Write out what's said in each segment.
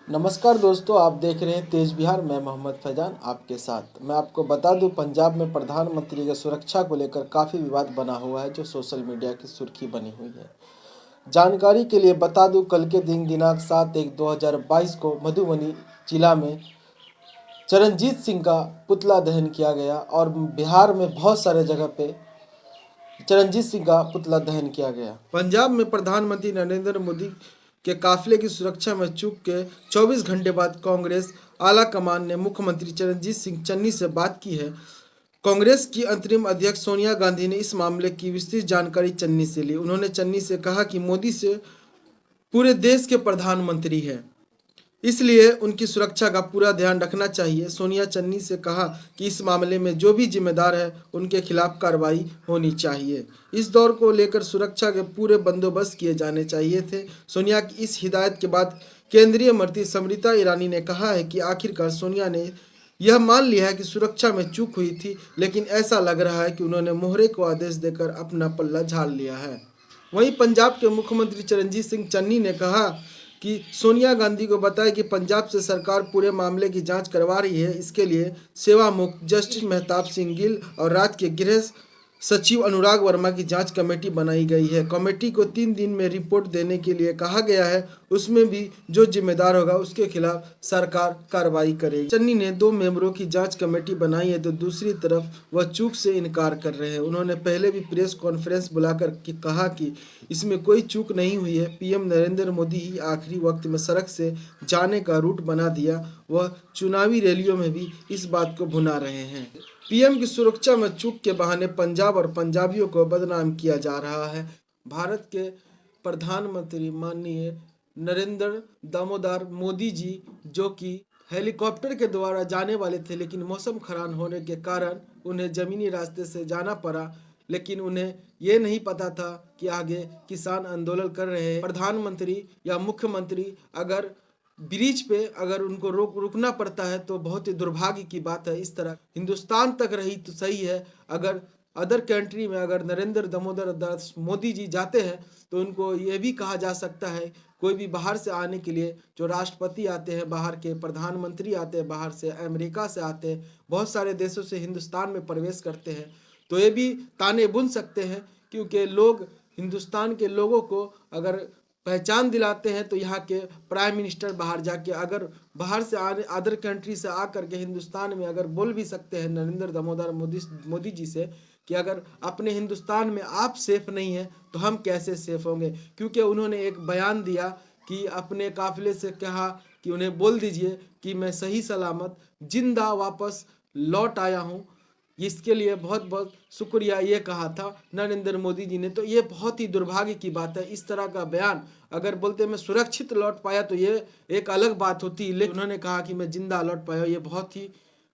नमस्कार दोस्तों, आप देख रहे हैं तेज बिहार। मैं मोहम्मद फैजान आपके साथ। मैं आपको बता दूं, पंजाब में प्रधानमंत्री की सुरक्षा को लेकर काफ़ी विवाद बना हुआ है, जो सोशल मीडिया की सुर्खी बनी हुई है। जानकारी के लिए बता दूं, कल के दिन दिनांक 7/1/2022 को मधुबनी जिला में चरणजीत सिंह का पुतला दहन किया गया और बिहार में बहुत सारे जगह पे चरणजीत सिंह का पुतला दहन किया गया। पंजाब में प्रधानमंत्री नरेंद्र मोदी के काफिले की सुरक्षा में चूक के 24 घंटे बाद कांग्रेस आला कमान ने मुख्यमंत्री चरणजीत सिंह चन्नी से बात की है। कांग्रेस की अंतरिम अध्यक्ष सोनिया गांधी ने इस मामले की विस्तृत जानकारी चन्नी से ली। उन्होंने चन्नी से कहा कि मोदी से पूरे देश के प्रधानमंत्री हैं, इसलिए उनकी सुरक्षा का पूरा ध्यान रखना चाहिए। सोनिया चन्नी से कहा कि इस मामले में जो भी जिम्मेदार है उनके खिलाफ कार्रवाई होनी चाहिए। इस दौर को लेकर सुरक्षा के पूरे बंदोबस्त किए जाने चाहिए थे। सोनिया की इस हिदायत के बाद केंद्रीय मंत्री स्मृति ईरानी ने कहा है कि आखिरकार सोनिया ने यह मान लिया है कि सुरक्षा में चूक हुई थी, लेकिन ऐसा लग रहा है कि उन्होंने मोहरे को आदेश देकर अपना पल्ला झाड़ लिया है। वहीं पंजाब के मुख्यमंत्री चरणजीत सिंह चन्नी ने कहा कि सोनिया गांधी को बताया कि पंजाब से सरकार पूरे मामले की जांच करवा रही है। इसके लिए सेवामुक्त जस्टिस मेहताब सिंह गिल और राज्य के गृह सचिव अनुराग वर्मा की जांच कमेटी बनाई गई है। कमेटी को 3 दिन में रिपोर्ट देने के लिए कहा गया है। उसमें भी जो जिम्मेदार होगा उसके खिलाफ सरकार कार्रवाई करेगी। चन्नी ने 2 मेंबरों की जांच कमेटी बनाई है, तो दूसरी तरफ वह चूक से इनकार कर रहे हैं। उन्होंने पहले भी प्रेस कॉन्फ्रेंस बुलाकर कहा कि इसमें कोई चूक नहीं हुई है। पीएम नरेंद्र मोदी ही आखिरी वक्त में सड़क से जाने का रूट बना दिया। वह चुनावी रैलियों में भी इस बात को भुना रहे हैं। पीएम की सुरक्षा में चूक के बहाने पंजाब और पंजाबियों को बदनाम किया जा रहा है। भारत के प्रधानमंत्री माननीय नरेंद्र दामोदर मोदी जी, जो कि हेलीकॉप्टर के द्वारा जाने वाले थे, लेकिन मौसम खराब होने के कारण उन्हें जमीनी रास्ते से जाना पड़ा। लेकिन उन्हें ये नहीं पता था कि आगे किसान आंदोलन कर रहे हैं। प्रधानमंत्री या मुख्यमंत्री अगर ब्रिज पे अगर उनको रुकना पड़ता है तो बहुत ही दुर्भाग्य की बात है। इस तरह हिंदुस्तान तक रही तो सही है, अगर अदर कंट्री में अगर नरेंद्र दामोदर दास मोदी जी जाते हैं तो उनको ये भी कहा जा सकता है, कोई भी बाहर से आने के लिए जो राष्ट्रपति आते हैं, बाहर के प्रधानमंत्री आते हैं, बाहर से अमेरिका से आते हैं, बहुत सारे देशों से हिंदुस्तान में प्रवेश करते हैं, तो ये भी ताने बुन सकते हैं। क्योंकि लोग हिंदुस्तान के लोगों को अगर पहचान दिलाते हैं तो यहाँ के प्राइम मिनिस्टर बाहर जाके अगर बाहर से आने अदर कंट्री से आकर के हिंदुस्तान में अगर बोल भी सकते हैं नरेंद्र दामोदर मोदी जी से कि अगर अपने हिंदुस्तान में आप सेफ नहीं हैं तो हम कैसे सेफ होंगे। क्योंकि उन्होंने एक बयान दिया कि अपने काफिले से कहा कि उन्हें बोल दीजिए कि मैं सही सलामत जिंदा वापस लौट आया हूँ। इसके लिए बहुत बहुत शुक्रिया, ये कहा था नरेंद्र मोदी जी ने। तो ये बहुत ही दुर्भाग्य की बात है। इस तरह का बयान अगर बोलते मैं सुरक्षित लौट पाया तो ये एक अलग बात होती, लेकिन उन्होंने कहा कि मैं जिंदा लौट पाया, ये बहुत ही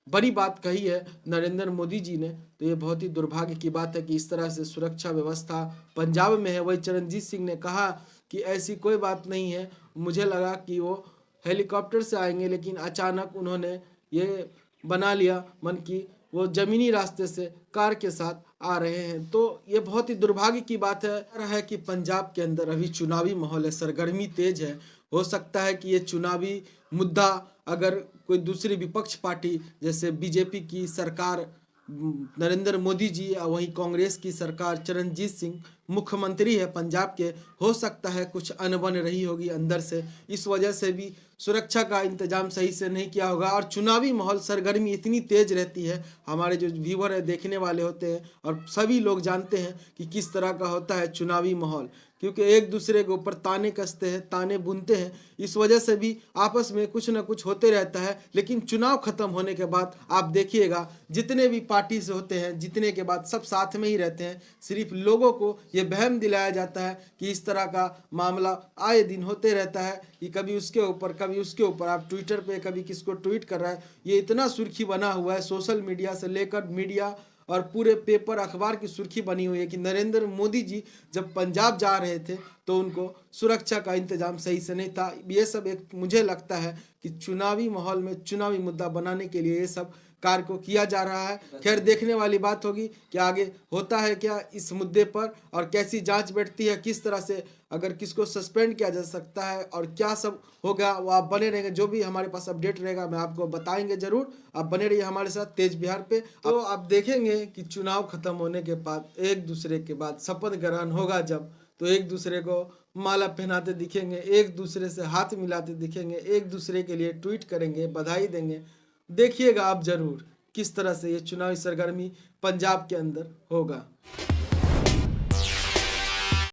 बड़ी बात कही है नरेंद्र मोदी जी ने। तो ये बहुत ही दुर्भाग्य की बात है कि इस तरह से सुरक्षा व्यवस्था पंजाब में है। वही चरणजीत सिंह ने कहा कि ऐसी कोई बात नहीं है, मुझे लगा कि वो हेलीकॉप्टर से आएंगे, लेकिन अचानक उन्होंने ये बना लिया मन की वो जमीनी रास्ते से कार के साथ आ रहे हैं। तो ये बहुत ही दुर्भाग्य की बात है कि पंजाब के अंदर अभी चुनावी माहौल है, सरगर्मी तेज है। हो सकता है कि ये चुनावी मुद्दा अगर कोई दूसरी विपक्ष पार्टी जैसे बीजेपी की सरकार नरेंद्र मोदी जी या वहीं कांग्रेस की सरकार चरणजीत सिंह मुख्यमंत्री है पंजाब के, हो सकता है कुछ अनबन रही होगी अंदर से, इस वजह से भी सुरक्षा का इंतजाम सही से नहीं किया होगा। और चुनावी माहौल सरगर्मी इतनी तेज रहती है, हमारे जो व्यूवर है देखने वाले होते हैं और सभी लोग जानते हैं कि किस तरह का होता है चुनावी माहौल, क्योंकि एक दूसरे के ऊपर ताने कसते हैं, ताने बुनते हैं, इस वजह से भी आपस में कुछ ना कुछ होते रहता है। लेकिन चुनाव खत्म होने के बाद आप देखिएगा जितने भी पार्टी से होते हैं, जीतने के बाद सब साथ में ही रहते हैं। सिर्फ लोगों को ये वहम दिलाया जाता है कि इस तरह का मामला आए दिन होते रहता है कि कभी उसके ऊपर कभी उसके ऊपर, आप ट्विटर पे कभी किसको ट्वीट कर रहा है, ये इतना सुर्खी बना हुआ है। सोशल मीडिया से लेकर मीडिया और पूरे पेपर अखबार की सुर्खी बनी हुई है कि नरेंद्र मोदी जी जब पंजाब जा रहे थे तो उनको सुरक्षा का इंतजाम सही से नहीं था। ये सब एक मुझे लगता है कि चुनावी माहौल में चुनावी मुद्दा बनाने के लिए ये सब कार्य को किया जा रहा है। खैर देखने वाली बात होगी कि आगे होता है क्या इस मुद्दे पर और कैसी जांच बैठती है, किस तरह से अगर किसको सस्पेंड किया जा सकता है और क्या सब होगा, वो आप बने रहेंगे। जो भी हमारे पास अपडेट रहेगा मैं आपको बताएंगे जरूर। आप बने रहिए हमारे साथ तेज बिहार पे। तो आप देखेंगे कि चुनाव खत्म होने के बाद एक दूसरे के बाद शपथ ग्रहण होगा जब, तो एक दूसरे को माला पहनाते दिखेंगे, एक दूसरे से हाथ मिलाते दिखेंगे, एक दूसरे के लिए ट्वीट करेंगे, बधाई देंगे। देखिएगा आप जरूर किस तरह से ये चुनावी सरगर्मी पंजाब के अंदर होगा।